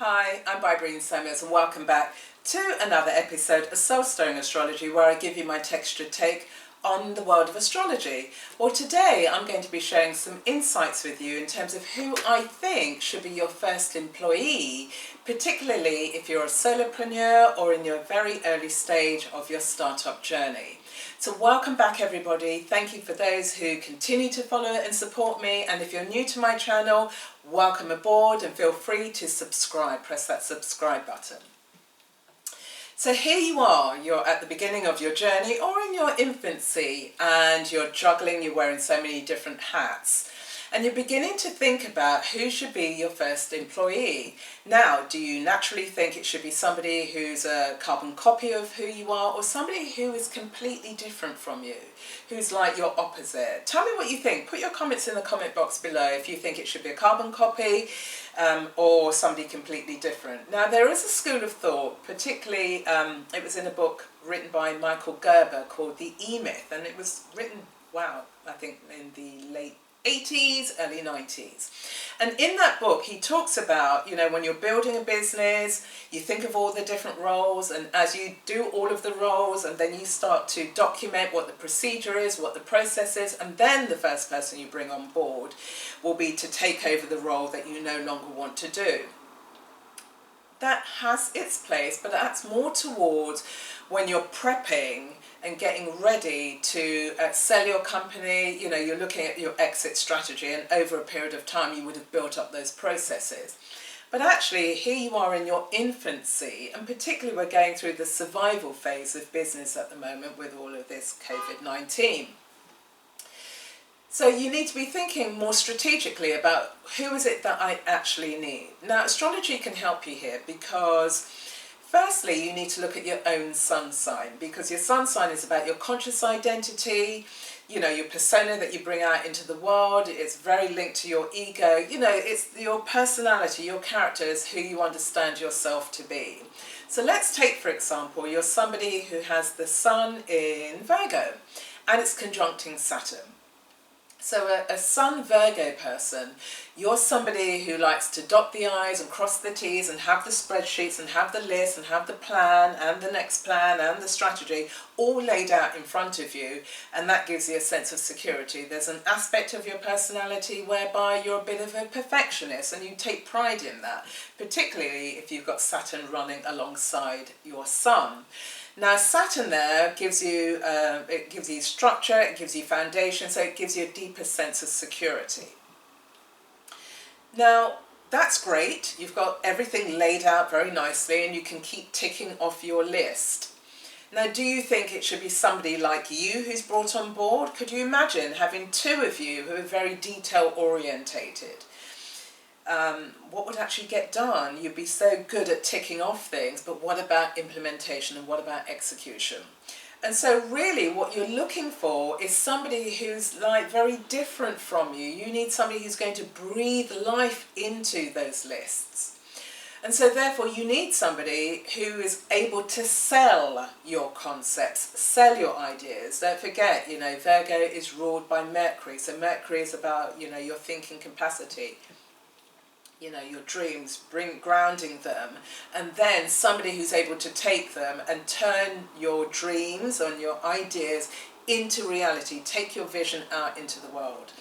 Hi, I'm Bybreen and welcome back to another episode of Soul Stirring Astrology, where I give you my textured take on the world of astrology. Well, today I'm going to be sharing some insights with you in terms of who I think should be your first employee, particularly if you're a solopreneur or in your very early stage of your startup journey. So welcome back everybody. Thank you for those who continue to follow and support me, and if you're new to my channel, welcome aboard and feel free to subscribe. Press that subscribe button. So here you are, you're at the beginning of your journey or in your infancy, and you're juggling, you're wearing so many different hats. And you're beginning to think about who should be your first employee. Now, do you naturally think it should be somebody who's a carbon copy of who you are, or somebody who is completely different from you, who's like your opposite? Tell me what you think. Put your comments in the comment box below if you think it should be a carbon copy or somebody completely different. Now, there is a school of thought, particularly it was in a book written by Michael Gerber called The Emyth, and it was written, wow, I think in the late 80s, early 90s. And in that book, he talks about, you know, when you're building a business, you think of all the different roles, and as you do all of the roles, and then you start to document what the procedure is, what the process is, and then the first person you bring on board will be to take over the role that you no longer want to do. That has its place, but that's more towards when you're prepping and getting ready to sell your company. You know, you're looking at your exit strategy, and over a period of time you would have built up those processes. But actually here you are in your infancy, and particularly we're going through the survival phase of business at the moment with all of this COVID-19. So you need to be thinking more strategically about who is it that I actually need. Now, astrology can help you here because firstly, you need to look at your own sun sign, because your sun sign is about your conscious identity, you know, your persona that you bring out into the world. It's very linked to your ego. You know, it's your personality, your character is who you understand yourself to be. So let's take, for example, you're somebody who has the sun in Virgo and it's conjuncting Saturn. So a Sun Virgo person, you're somebody who likes to dot the I's and cross the T's and have the spreadsheets and have the list and have the plan and the next plan and the strategy all laid out in front of you, and that gives you a sense of security. There's an aspect of your personality whereby you're a bit of a perfectionist and you take pride in that, particularly if you've got Saturn running alongside your Sun. Now Saturn there gives you, it gives you structure, it gives you foundation, so it gives you a deeper sense of security. Now that's great, you've got everything laid out very nicely and you can keep ticking off your list. Now, do you think it should be somebody like you who's brought on board? Could you imagine having two of you who are very detail orientated? What would actually get done? You'd be so good at ticking off things, but what about implementation and what about execution? And so really what you're looking for is somebody who's like very different from you. You need somebody who's going to breathe life into those lists. And so therefore you need somebody who is able to sell your concepts, sell your ideas. Don't forget, you know, Virgo is ruled by Mercury. So Mercury is about, you know, your thinking capacity, you know, your dreams, grounding them, and then somebody who's able to take them and turn your dreams and your ideas into reality, take your vision out into the world.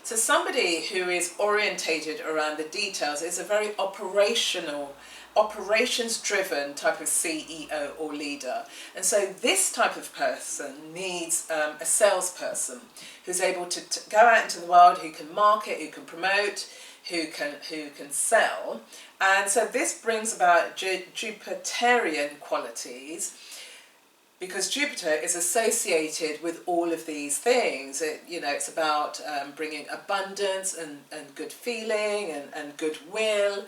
So somebody who is orientated around the details is a very operational, operations-driven type of CEO or leader. And so this type of person needs a salesperson who's able to go out into the world, who can market, who can promote, who can sell. And so this brings about Jupiterian qualities, because Jupiter is associated with all of these things. You know, it's about bringing abundance and good feeling and goodwill.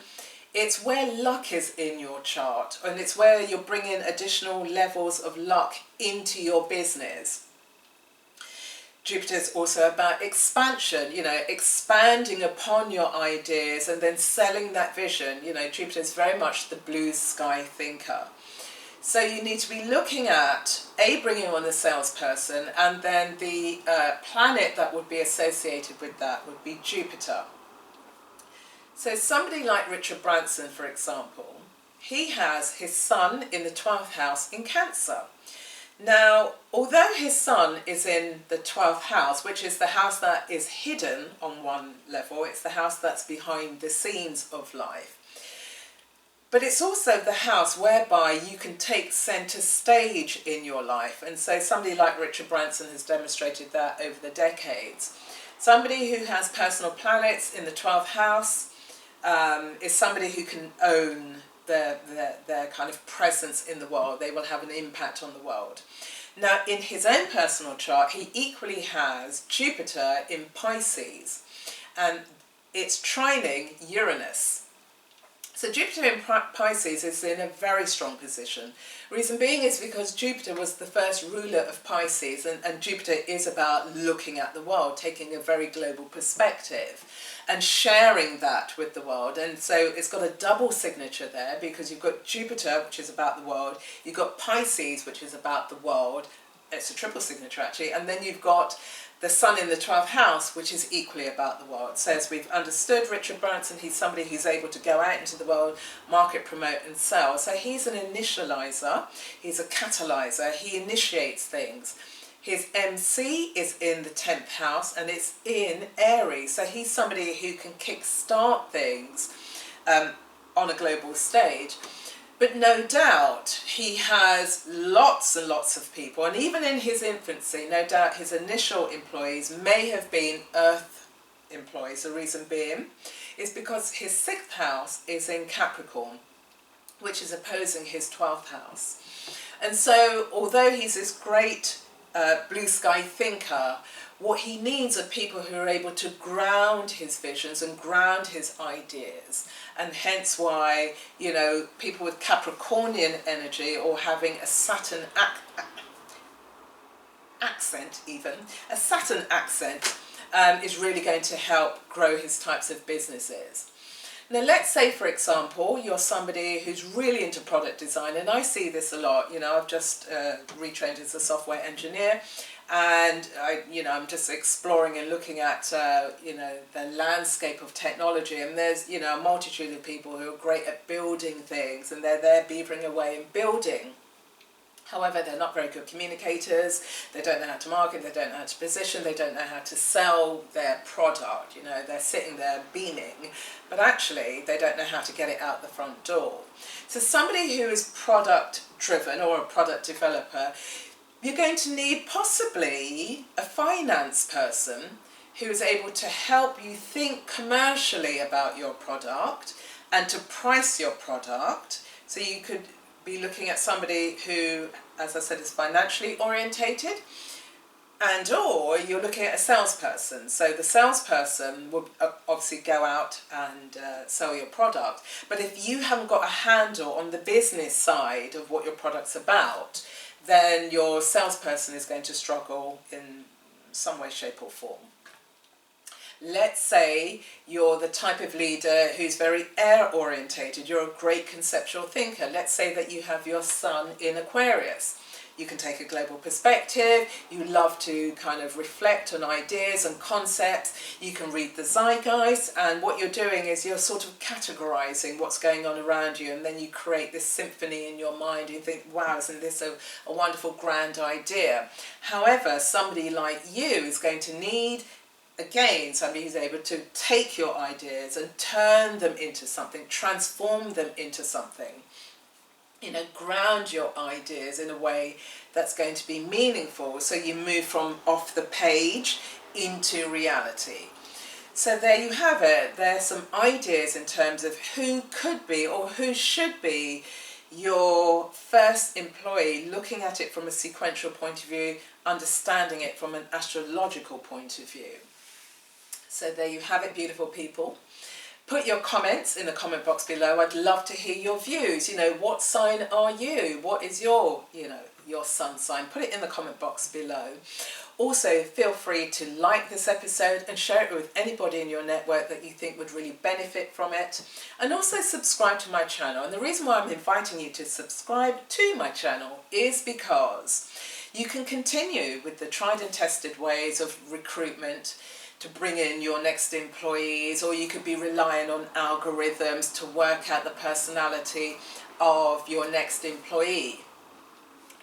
It's where luck is in your chart, and it's where you're bringing additional levels of luck into your business. Jupiter is also about expansion, you know, expanding upon your ideas and then selling that vision. You know, Jupiter is very much the blue sky thinker. So you need to be looking at, bringing on a salesperson, and then the planet that would be associated with that would be Jupiter. So somebody like Richard Branson, for example, he has his sun in the 12th house in Cancer. Now, although his sun is in the 12th house, which is the house that is hidden on one level, it's the house that's behind the scenes of life, but it's also the house whereby you can take centre stage in your life. And so somebody like Richard Branson has demonstrated that over the decades. Somebody who has personal planets in the 12th house is somebody who can own their kind of presence in the world. They will have an impact on the world. Now, in his own personal chart, he equally has Jupiter in Pisces, and it's trining Uranus. So Jupiter in Pisces is in a very strong position. Reason being is because Jupiter was the first ruler of Pisces, and Jupiter is about looking at the world, taking a very global perspective and sharing that with the world. And so it's got a double signature there, because you've got Jupiter, which is about the world, you've got Pisces, which is about the world. It's a triple signature actually, and then you've got the sun in the 12th house, which is equally about the world. So as we've understood, Richard Branson, he's somebody who's able to go out into the world, market, promote and sell. So he's an initializer, he's a catalyzer, he initiates things. His MC is in the 10th house and it's in Aries. So he's somebody who can kickstart things on a global stage. But no doubt he has lots and lots of people, and even in his infancy, no doubt his initial employees may have been Earth employees. The reason being is because his 6th house is in Capricorn, which is opposing his 12th house. And so although he's this great blue sky thinker, what he needs are people who are able to ground his visions and ground his ideas. And hence why, you know, people with Capricornian energy or having a Saturn accent even, a Saturn accent is really going to help grow his types of businesses. Now let's say, for example, you're somebody who's really into product design, and I see this a lot. You know, I've just retrained as a software engineer, and I'm just exploring and looking at the landscape of technology, and there's a multitude of people who are great at building things, and they're there beavering away and building. However, they're not very good communicators, they don't know how to market, they don't know how to position, they don't know how to sell their product. They're sitting there beaming, but actually they don't know how to get it out the front door. So somebody who is product driven or a product developer, you're going to need possibly a finance person who is able to help you think commercially about your product and to price your product. So you could be looking at somebody who, as I said, is financially orientated, and or you're looking at a salesperson. So the salesperson would obviously go out and sell your product. But if you haven't got a handle on the business side of what your product's about, then your salesperson is going to struggle in some way, shape or form. Let's say you're the type of leader who's very air orientated, you're a great conceptual thinker. Let's say that you have your sun in Aquarius. You can take a global perspective, you love to kind of reflect on ideas and concepts, you can read the zeitgeist, and what you're doing is you're sort of categorizing what's going on around you, and then you create this symphony in your mind. You think, wow, isn't this a wonderful grand idea? However, somebody like you is going to need, again, somebody who's able to take your ideas and turn them into something, transform them into something. Ground your ideas in a way that's going to be meaningful, so you move from off the page into reality. So there you have it. There's some ideas in terms of who could be or who should be your first employee, looking at it from a sequential point of view, understanding it from an astrological point of view. So there you have it, beautiful people. Put your comments in the comment box below. I'd love to hear your views. What sign are you? What is your sun sign? Put it in the comment box below. Also, feel free to like this episode and share it with anybody in your network that you think would really benefit from it. And also subscribe to my channel. And the reason why I'm inviting you to subscribe to my channel is because you can continue with the tried and tested ways of recruitment, to bring in your next employees, or you could be relying on algorithms to work out the personality of your next employee.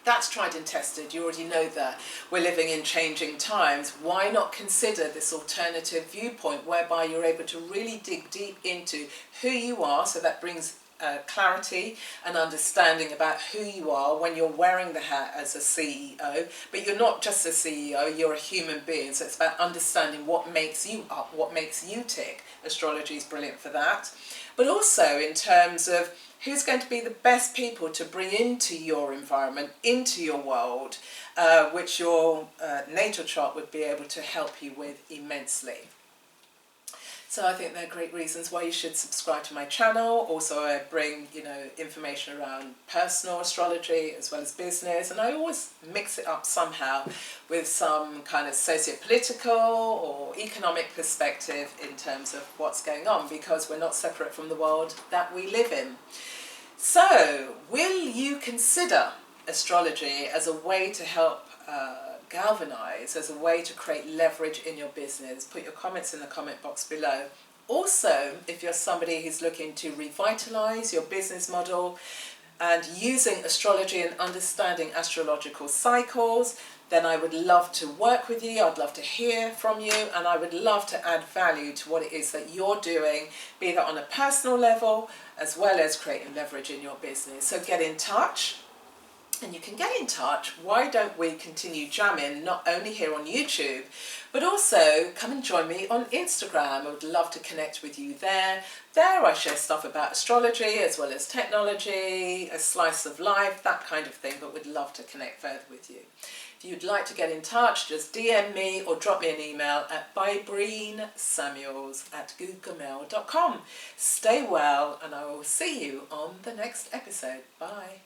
That's tried and tested, you already know that. We're living in changing times. Why not consider this alternative viewpoint whereby you're able to really dig deep into who you are, so that brings clarity and understanding about who you are when you're wearing the hat as a CEO, but you're not just a CEO, you're a human being, so it's about understanding what makes you up, what makes you tick. Astrology is brilliant for that. But also in terms of who's going to be the best people to bring into your environment, into your world, which your natal chart would be able to help you with immensely. So I think they're great reasons why you should subscribe to my channel. Also, I bring, information around personal astrology as well as business, and I always mix it up somehow with some kind of socio-political or economic perspective in terms of what's going on, because we're not separate from the world that we live in. So, will you consider astrology as a way to help galvanize, as a way to create leverage in your business? Put your comments in the comment box below. Also, if you're somebody who's looking to revitalize your business model and using astrology and understanding astrological cycles, then I would love to work with you, I'd love to hear from you, and I would love to add value to what it is that you're doing, be that on a personal level as well as creating leverage in your business. So get in touch. And you can get in touch. Why don't we continue jamming, not only here on YouTube, but also come and join me on Instagram. I would love to connect with you there. There I share stuff about astrology as well as technology, a slice of life, that kind of thing, but would love to connect further with you. If you'd like to get in touch, just DM me or drop me an email at bybreensamuels@googlemail.com. Stay well, and I will see you on the next episode. Bye.